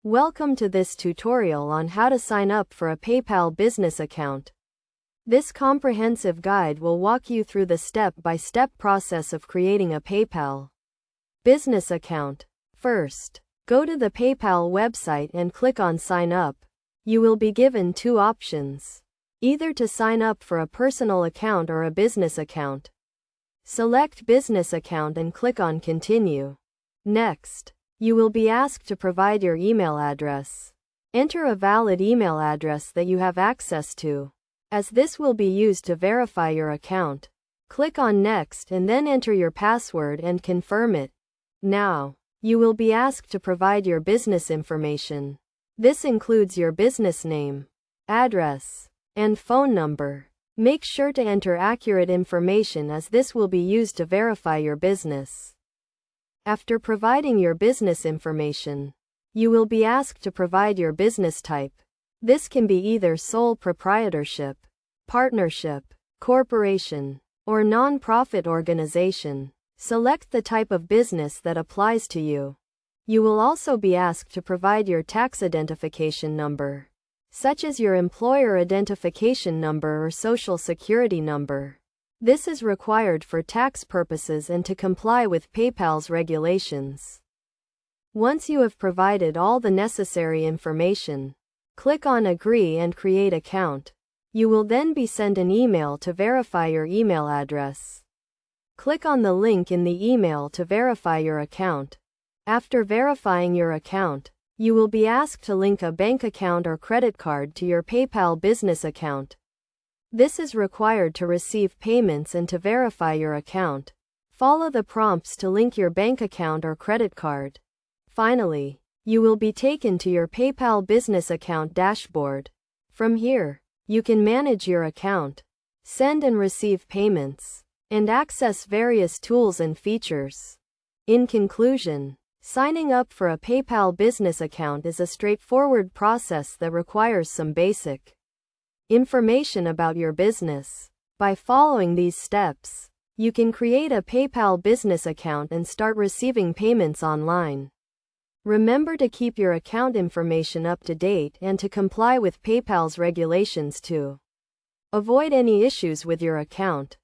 Welcome to this tutorial on how to sign up for a PayPal business account. This comprehensive guide will walk you through the step-by-step process of creating a PayPal business account. First, go to the PayPal website and click on Sign Up. You will be given two options, either to sign up for a personal account or a business account. Select Business Account and click on Continue. Next, you will be asked to provide your email address. Enter a valid email address that you have access to, as this will be used to verify your account. Click on Next and then enter your password and confirm it. Now, you will be asked to provide your business information. This includes your business name, address, and phone number. Make sure to enter accurate information as this will be used to verify your business. After providing your business information, you will be asked to provide your business type. This can be either sole proprietorship, partnership, corporation, or non-profit organization. Select the type of business that applies to you. You will also be asked to provide your tax identification number, such as your employer identification number or social security number. This is required for tax purposes and to comply with PayPal's regulations. Once you have provided all the necessary information, click on Agree and Create Account. You will then be sent an email to verify your email address. Click on the link in the email to verify your account. After verifying your account, you will be asked to link a bank account or credit card to your PayPal business account. This is required to receive payments and to verify your account. Follow the prompts to link your bank account or credit card. Finally, you will be taken to your PayPal business account dashboard. From here, you can manage your account, send and receive payments, and access various tools and features. In conclusion, signing up for a PayPal business account is a straightforward process that requires some basic information about your business. By following these steps, you can create a PayPal business account and start receiving payments online. Remember to keep your account information up to date and to comply with PayPal's regulations to avoid any issues with your account.